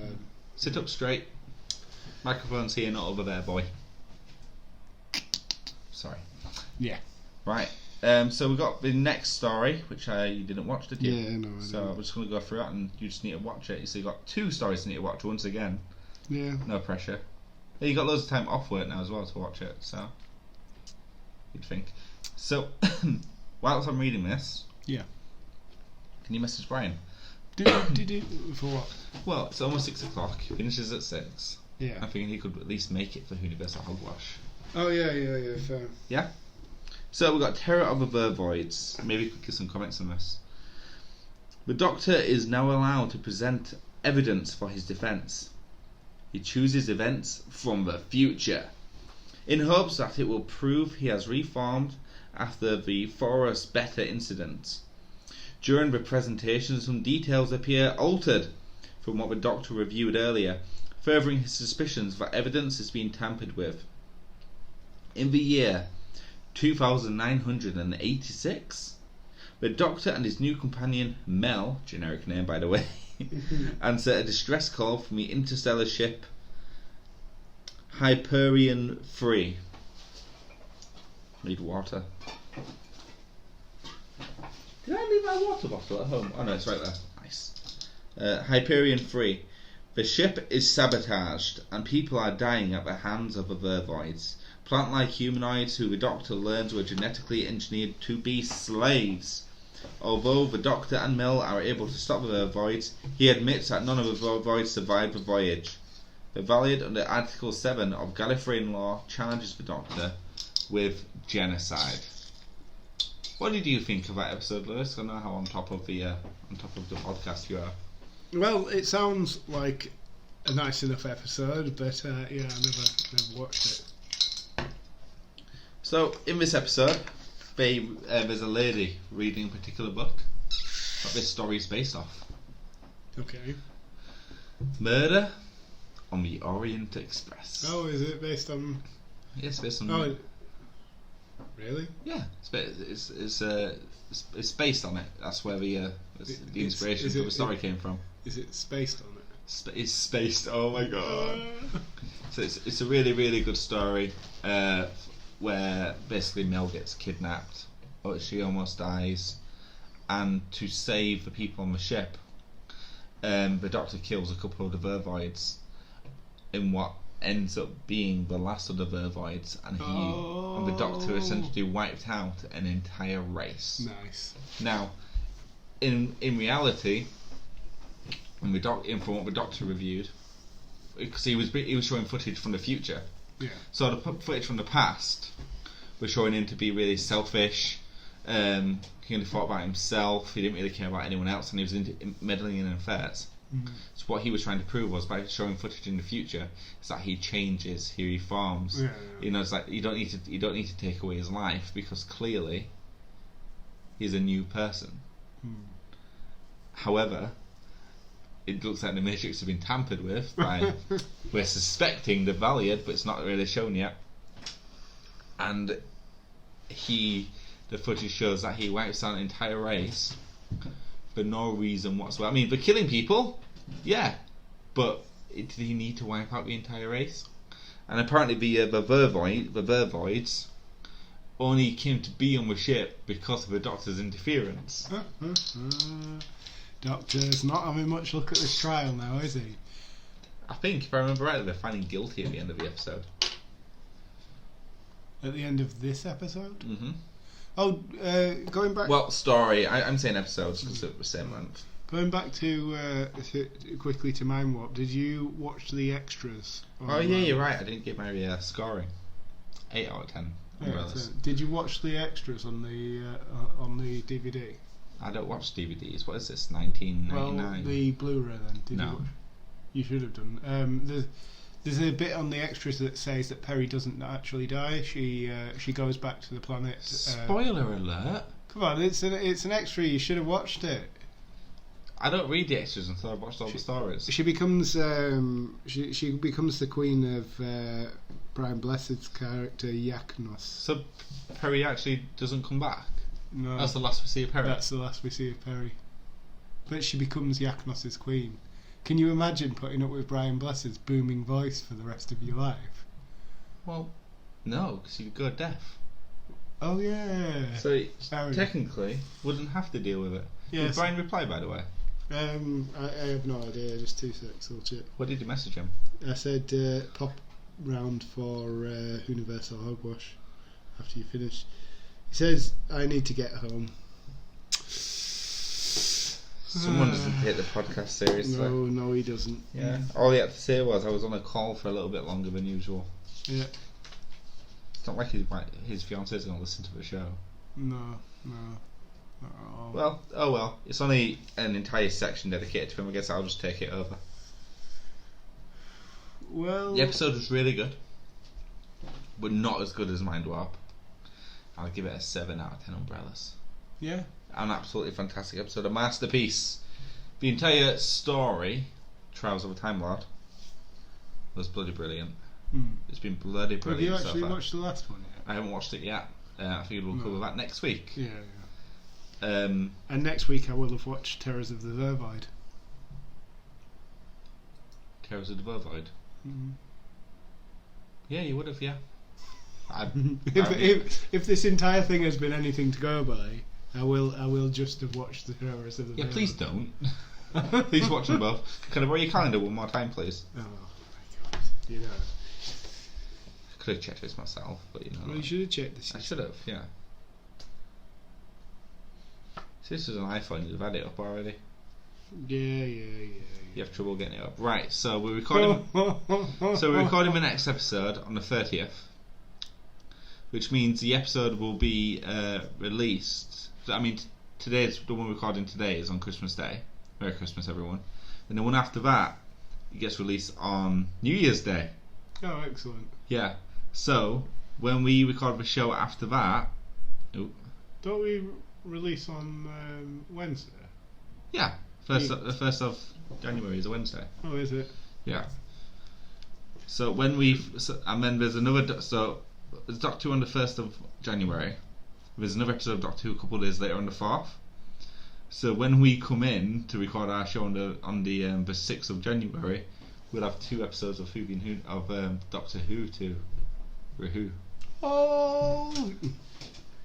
sit up straight. Microphone's here, not over there, boy. Sorry. Yeah. Right. So we got the next story, which you didn't watch, did you? Yeah, no, I So didn't. I'm just going to go through it, and you just need to watch it. So you got 2 stories you need to watch once again. Yeah. No pressure. Yeah, you got loads of time off work now as well to watch it. So you'd think. So whilst I'm reading this, Yeah. can you message Brian? Did for what? Well, it's almost 6 o'clock. Finishes at 6. Yeah. I'm thinking he could at least make it for Whoniverse at Hogwash. Oh yeah. Fair. Yeah? So we've got Terror of the Vervoids. Maybe we could give some comments on this. The Doctor is now allowed to present evidence for his defence. He chooses events from the future, in hopes that it will prove he has reformed after the Forest Beta incident. During the presentation, some details appear altered from what the Doctor reviewed earlier, furthering his suspicions that evidence is being tampered with. In the year 2986, the Doctor and his new companion Mel, generic name by the way, answer a distress call from the interstellar ship Hyperion 3. Need water. Did I leave my water bottle at home? Oh no, it's right there. Nice. Hyperion 3. The ship is sabotaged and people are dying at the hands of the Vervoids, plant-like humanoids who the Doctor learns were genetically engineered to be slaves. Although the Doctor and Mel are able to stop the Vervoids, he admits that none of the Vervoids survived the voyage. The Valiant, under Article 7 of Gallifreyan law, challenges the Doctor with genocide. What did you think of that episode, Lewis? I know how on top of the podcast you are. Well, it sounds like a nice enough episode, but I never watched it. So, in this episode, there's a lady reading a particular book that this story is based off. Okay. Murder on the Orient Express. Oh, is it based on? Yes, based on. Oh, really? Yeah, it's based on it. That's where the inspiration for the story came from. Is it spaced on it? It's spaced. Oh my god! So it's a really really good story where basically Mel gets kidnapped, or she almost dies, and to save the people on the ship, the Doctor kills a couple of the Vervoids in what ends up being the last of the Vervoids, and and the Doctor essentially wiped out an entire race. Nice. Now, in reality, from what the Doctor reviewed, because he was showing footage from the future. Yeah. So the footage from the past was showing him to be really selfish. He only thought about himself. He didn't really care about anyone else, and he was meddling in affairs. Mm-hmm. So what he was trying to prove was, by showing footage in the future, is that he changes, he reforms. Yeah. You know, it's like you don't need to take away his life, because clearly he's a new person. However, it looks like the Matrix has been tampered with by we're suspecting the Valiant, but it's not really shown yet. And the footage shows that he wipes out an entire race for no reason whatsoever. I mean, for killing people, yeah, but did he need to wipe out the entire race? And apparently the Vervoids only came to be on the ship because of the Doctor's interference. Doctor's not having much luck at this trial now, is he? I think, if I remember rightly, they're finding guilty at the end of the episode. At the end of this episode? Mm-hmm. Oh, going back... Well, story. I'm saying episodes because it's the same month. Going back to quickly to Mind Warp, did you watch the extras? Oh, yeah, you're right. I didn't get my scoring. 8 out of 10. Umbrellas. Did you watch the extras on the DVD? I don't watch DVDs. What is this? 1999? Well, the Blu-ray then. Did No. you watch? You should have done. There's a bit on the extras that says that Perry doesn't actually die. She goes back to the planet. Spoiler alert! Come on, it's an extra. You should have watched it. I don't read the extras until I've watched all the stories. She becomes she becomes the queen of Brian Blessed's character Yaknos. So Perry actually doesn't come back? No, That's the last we see of Perry? That's the last we see of Perry. But she becomes Yaknos's queen. Can you imagine putting up with Brian Blessed's booming voice for the rest of your life? Well, no, because you'd go deaf. Oh yeah. So Very. technically, wouldn't have to deal with it. Yes. Did Brian reply, by the way? I have no idea. Just 2 secs. I'll check. What did you message him? I said pop round for Whoniverse or Hogwash after you finish. He says I need to get home. Someone doesn't take the podcast seriously. No, he doesn't. Yeah. All he had to say was I was on a call for a little bit longer than usual. Yeah. It's not like his fiance is going to listen to the show. No. Not at all. Well, oh well. It's only an entire section dedicated to him. I guess I'll just take it over. Well, The episode was really good, but not as good as Mind Warp. I'll give it a 7 out of 10 umbrellas. yeah. An absolutely fantastic episode, a masterpiece. The entire story, Trials of a Time Lord, was bloody brilliant. It's been bloody Have brilliant. you so actually far. watched the last one yet? I haven't watched it yet. I figured we'll cover that next week. Yeah. Um, And next week I will have watched Terrors of the Vervoid. Terrors of the Vervoid. Yeah, you would have. Yeah. If this entire thing has been anything to go by, I will just have watched the Terrors of the Yeah, Vervoid. please don't. Please watch them both. Can I borrow your calendar one more time, please? Oh my god! You know. I could have checked this myself, but you know. Well, you should have checked this. I should have, yeah. So this was an iPhone, you'd have had it up already. Yeah. You have trouble getting it up. Right, so we're recording the next episode on the 30th, which means the episode will be released. I mean, today's the one we're recording today is on Christmas Day. Merry Christmas, everyone. And the one after that, it gets released on New Year's Day. Oh, excellent. Yeah. So when we record the show after that, Don't we release on Wednesday? yeah, the 1st of January is a Wednesday. Oh, is it? Yeah. So when and then there's another. So there's Doctor Who on the 1st of January. There's another episode of Doctor Who a couple of days later on the 4th. So when we come in to record our show on the 6th of January, we'll have 2 episodes of Doctor Who to review. Oh.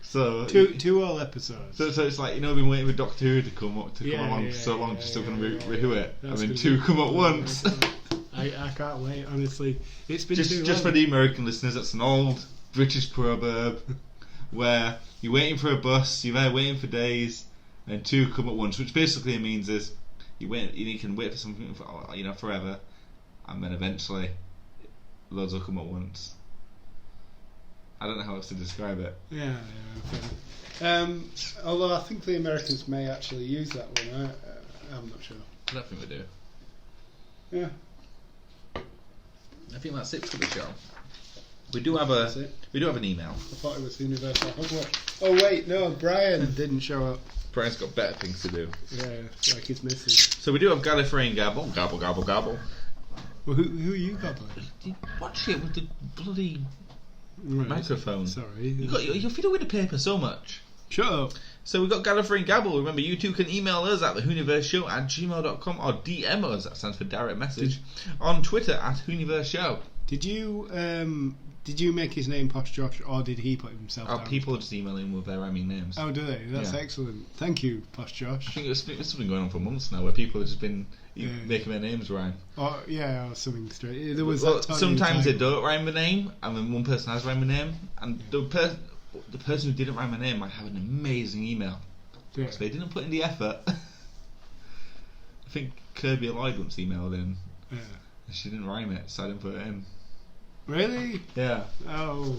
So Two whole episodes. So it's like, you know, I've been waiting for Doctor Who to come along for so long, just so we can review it. That's and then 2 come at once. I can't wait, honestly. It's been just too for long. the American listeners, that's an old British proverb where you're waiting for a bus, you're there waiting for days, and 2 come at once, which basically means is you can wait for something for, forever, and then eventually loads will come at once. I don't know how else to describe it. Yeah. Okay. Although I think the Americans may actually use that one. I'm not sure. I don't think we do. Yeah. I think that's it for the show. We do have an email. I thought it was Universal Hogwash. Oh wait, no, Brian didn't show up. Brian's got better things to do. Yeah, like his missus. So we do have Gallifreyan Gabble. Gabble, gabble, gabble. Well, who are you gobbling? Watch it with the bloody microphone. Sorry. You're fiddling with the paper so much. Shut up. So we've got Gallifreyan Gabble. Remember, you too can email us at thewhoniverseshow@gmail.com or DM us, that stands for direct message, on Twitter at Whoniverse Show. Did Did you make his name Posh Josh, or did he put himself down? People just email him with their rhyming names. Oh, do they? That's excellent. Thank you, Posh Josh. I think it's been going on for months now, where people have just been making their names rhyme. Or something straight. There was sometimes they don't rhyme the name, and then one person has rhymed the name, and the person who didn't rhyme the name might have an amazing email. Yeah. So they didn't put in the effort. I think Kirby Lloyd once emailed in, and she didn't rhyme it, so I didn't put it in. Really? Yeah. Oh.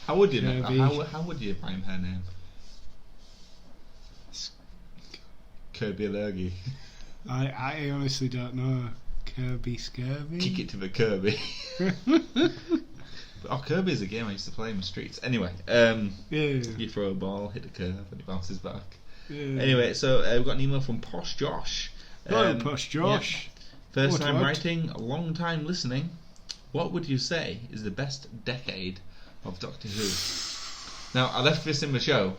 How would you how would you rhyme her name? Kirby Allergy. I honestly don't know. Kirby Scurvy? Kick it to the Kirby. Kirby is a game I used to play in the streets. Anyway, you throw a ball, hit the curve, and it bounces back. Yeah. Anyway, so we've got an email from Posh Josh. Hello, Posh Josh. Yeah. First time writing, a long time listening. What would you say is the best decade of Doctor Who? Now, I left this in the show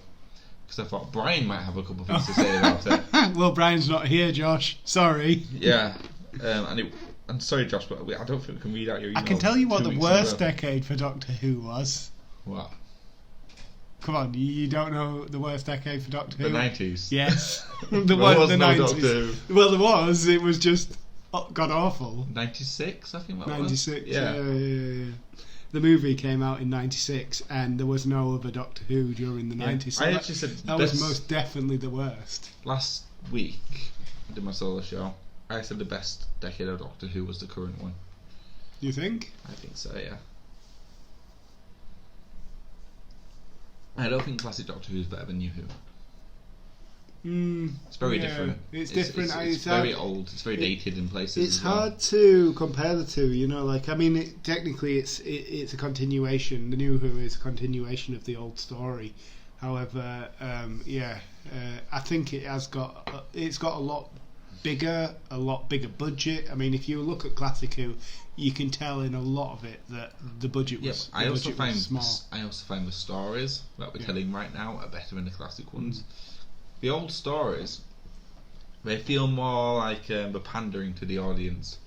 because I thought Brian might have a couple of things to say about it. Well, Brian's not here, Josh. Sorry. Yeah. I'm sorry, Josh, but I don't think we can read out your email. I can tell you what the worst decade for Doctor Who was. What? Come on, you don't know the worst decade for Doctor Who? The 90s. Yes. The 90s. Doctor Who. Well, there was. It was just god awful. 96, I think that 96, was. Yeah. The movie came out in 96, and there was no other Doctor Who during the 90s. So I actually said that was most definitely the worst. Last week, I did my solo show. I said the best decade of Doctor Who was the current one. You think? I think so, yeah. I don't think classic Doctor Who is better than New Who. It's very different. It's different. It's very old. It's very dated in places. It's hard to compare the two. You know, like technically, it's a continuation. The New Who is a continuation of the old story. However, I think it's got a lot bigger budget. I mean, if you look at Classic Who, you can tell in a lot of it that the budget was. I also find small. I also find the stories that we're telling right now are better than the classic ones. The old stories, they feel more like they're pandering to the audience.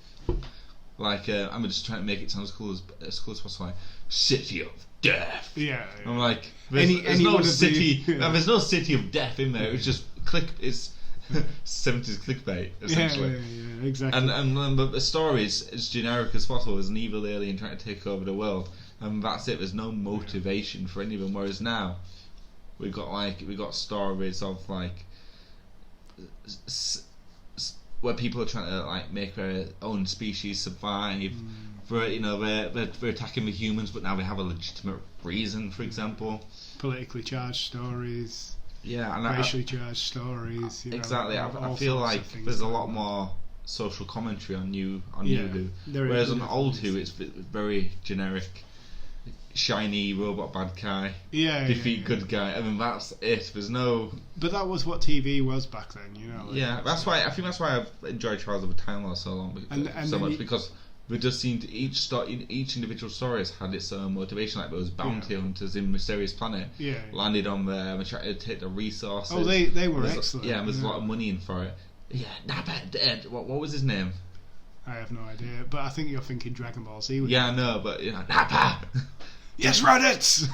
Like I'm just trying to make it sound as cool as possible. Like, City of Death. Yeah. I'm like, there's no city. There's no City of Death in there. It's just It's 70s clickbait essentially. Yeah, exactly. And the story is as generic as possible. There's an evil alien trying to take over the world, and that's it. There's no motivation for any of them. Whereas now, we got stories of like where people are trying to like make their own species survive. They're attacking the humans, but now they have a legitimate reason. For example, politically charged stories. Yeah, and racially charged stories. Exactly. I feel like there's a lot more social commentary on New Who, whereas on Old Who it's very generic. Shiny robot bad guy, defeat good guy, and then that's it. There's no. But that was what TV was back then, you know. Like that's why I've enjoyed Trials of a Time Lord so long, so much because we just seemed each individual story has had its own motivation. Like those bounty hunters in Mysterious Planet, landed on there and tried to take the resources. Oh, they were excellent. Yeah, and there's a lot of money in for it. Yeah, Nappa dead. What was his name? I have no idea, but I think you're thinking Dragon Ball Z. Yeah, I know, but Nappa. Yes, Raditz!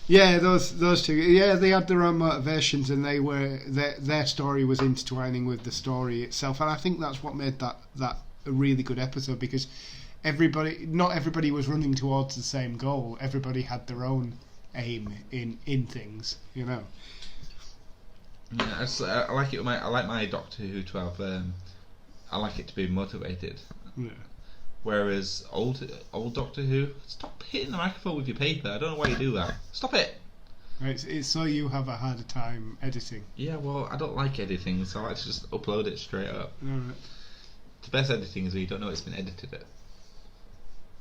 Yeah, those two. Yeah, they had their own motivations, and their story was intertwining with the story itself, and I think that's what made that a really good episode, because not everybody was running towards the same goal. Everybody had their own aim in things, you know. Yeah, I like it. I like my Doctor Who 12. I like it to be motivated. Yeah. Whereas old Doctor Who, stop hitting the microphone with your paper. I don't know why you do that. Stop it. It's so you have a harder time editing. Yeah, well, I don't like editing, so I like to just upload it straight up. Alright. The best editing is when you don't know it's been edited.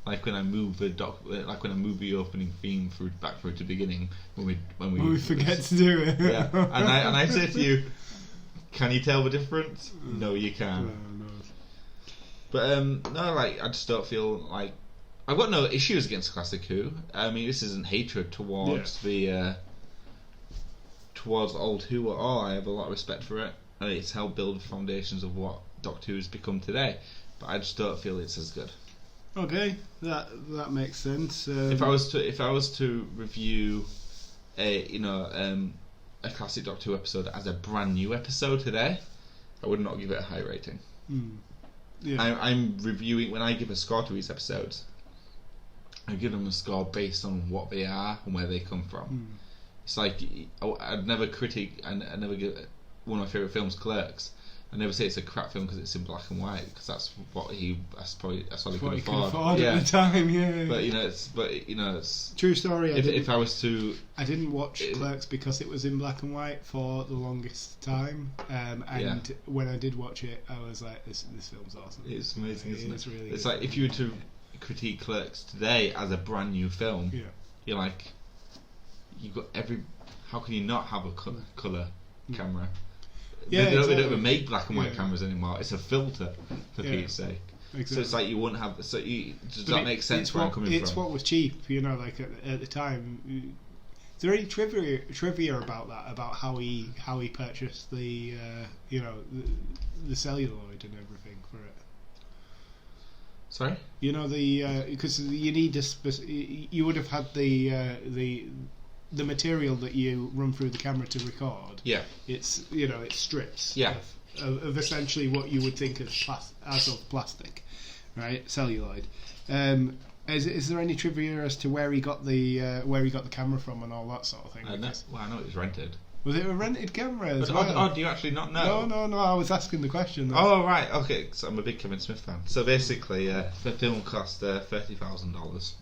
Like when I move the opening theme back through to the beginning when we forget to do it. Yeah, and I say to you, can you tell the difference? No, you can't. No. But no, like I just don't feel like I've got no issues against Classic Who. I mean, this isn't hatred towards towards Old Who at all. I have a lot of respect for it, and it's helped build the foundations of what Doctor Who has become today. but I just don't feel it's as good. Okay, that makes sense. If I was to review a classic Doctor Who episode as a brand new episode today, I would not give it a high rating. Yeah. I'm reviewing, when I give a score to these episodes, I give them a score based on what they are and where they come from. It's like I'd never critique, and I never give one of my favourite films, Clerks. I never say it's a crap film because it's in black and white, because that's what he could afford at the time. Yeah. But it's true story. If I was to, I didn't watch Clerks because it was in black and white for the longest time, and when I did watch it, I was like, this film's awesome. It's amazing, isn't it? It's really it's good. like if you were to critique Clerks today as a brand new film, you're like, you've got how can you not have a colour camera? Yeah, they don't exactly. even make black and white cameras anymore. It's a filter, for Pete's sake. Exactly. So it's like you wouldn't have. Does that make sense where I'm coming from? It's what was cheap, like at the time. Is there any trivia about that? About how he purchased the the celluloid and everything for it? Sorry. Because you need you would have had the material that you run through the camera to record. Yeah. It's it's strips. Yeah. Of essentially what you would think of plastic, right? Celluloid. Is there any trivia as to where he got the camera from and all that sort of thing? I know it was rented. Was it a rented camera as well? Oh, do you actually not know? No. I was asking the question. Though. Oh right, okay. So I'm a big Kevin Smith fan. So basically, the film cost $30,000.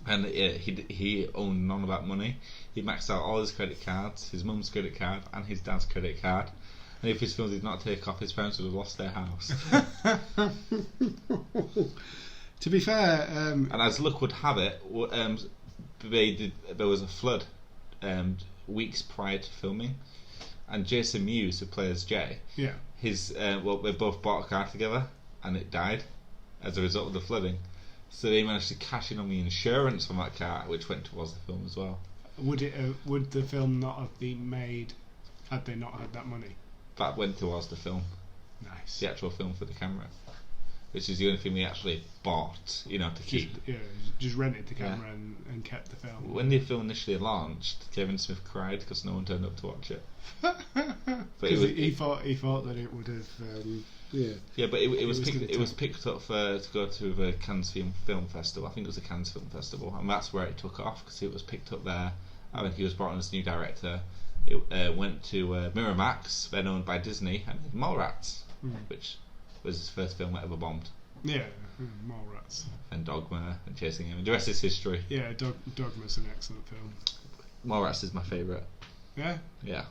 And he owned none of that money. He maxed out all his credit cards, his mum's credit card and his dad's credit card. And if his film did not take off, his parents would have lost their house. To be fair, and as luck would have it, there was a flood weeks prior to filming, and Jason Mewes, who plays Jay, they both bought a car together, and it died as a result of the flooding. So they managed to cash in on the insurance from that car, which went towards the film as well. Would the film not have been made had they not had that money? That went towards the film. Nice. The actual film for the camera, which is the only thing we actually bought, to keep. Just rented the camera and kept the film. When the film initially launched, Kevin Smith cried because no one turned up to watch it. But he thought that it would have. But it was picked up to go to the Cannes Film Festival. I think it was the Cannes Film Festival, and that's where it took off because it was picked up there. I think he was brought on as new director. It went to Miramax, then owned by Disney, and Mallrats, which was his first film that ever bombed. Yeah, Mallrats. And Dogma and Chasing Amy. The rest is history. Yeah, Dogma's an excellent film. Mallrats is my favourite. Yeah? Yeah.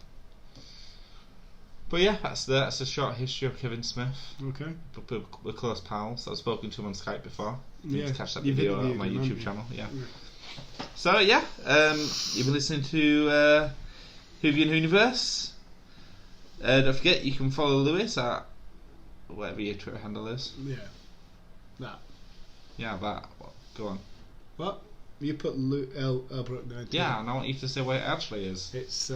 But yeah, that's a short history of Kevin Smith. Okay. We're close pals. I've spoken to him on Skype before. You need to catch that You've video on my interviewed him, YouTube haven't channel. you? Yeah. So yeah, you've been listening to Whovian Whoniverse. Don't forget, you can follow Lewis at whatever your Twitter handle is. Yeah. That. Yeah, that. Go on. What? You put Elbrook 19. Yeah, and I want you to say what it actually is. It's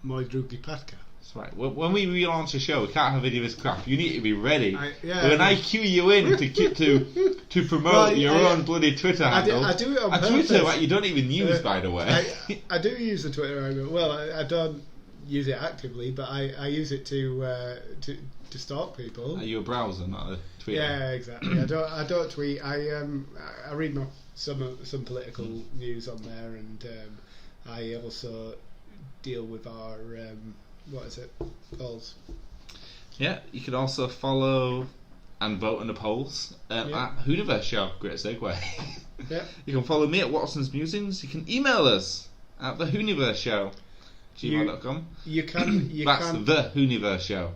Mój drugi Patka. That's right. When we relaunch a show, we can't have any of this crap. You need to be ready. When I cue you in to promote your own bloody Twitter handle. I do it on purpose. Twitter, what you don't even use, by the way. I do use the Twitter handle. Well, I don't use it actively, but I use it to stalk people. Are you a browser, not a Twitter? Yeah, exactly. I don't tweet. I read some political news on there, and I also deal with our what is it called? Yeah, you can also follow and vote in the polls at Whoniverse Show. Great segue. Yeah. You can follow me at Watson's Musings. You can email us at the Whoniverse Show gmail.com. You can. That's the Whoniverse Show.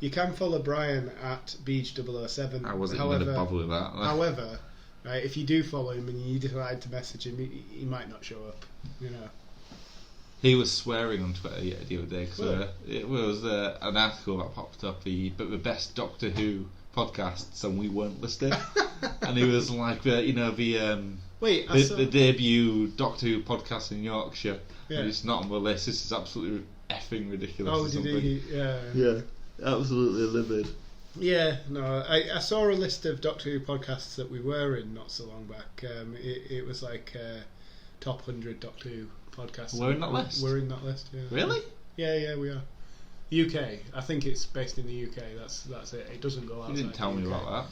You can follow Brian at Beach007. I wasn't going to bother with that. However, right, if you do follow him and you decide to message him, he might not show up. He was swearing on Twitter the other day because it was an article that popped up the best Doctor Who podcasts and we weren't listed, and he was like the debut Doctor Who podcast in Yorkshire. Yeah. And it's not on the list. This is absolutely effing ridiculous. Oh, did he? Yeah, absolutely livid. Yeah, no, I saw a list of Doctor Who podcasts that we were in not so long back. It was like top 100 Doctor Who podcasts. We're in that list? We're in that list, yeah. Really? Yeah, we are. UK. I think it's based in the UK. That's it. It doesn't go outside. You didn't tell the me UK. about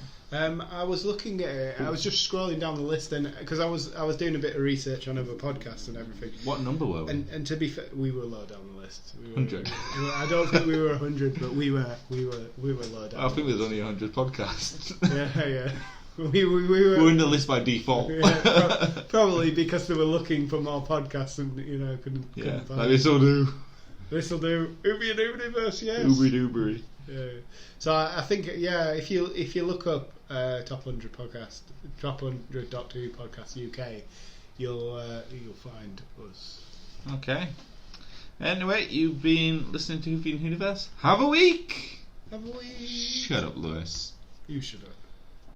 I was looking at it. I was just scrolling down the list, and because I was doing a bit of research on other podcasts and everything. that. What number were we? And to be fair, we were low down the list. 100. I don't think we were 100, but we were low down. I think there's only 100 podcasts. Yeah. We were. We're in the list by default. Yeah, probably because they were looking for more podcasts and couldn't Yeah, find like this'll do. This'll do. Ubi and Whoniverse, yes. Ooby doobery. Yeah. So I think if you look up top 100 Doctor Who podcasts UK, you'll find us. Okay. Anyway, you've been listening to Ubi and Whoniverse. Have a week. Have we? Shut up, Lewis. You should have.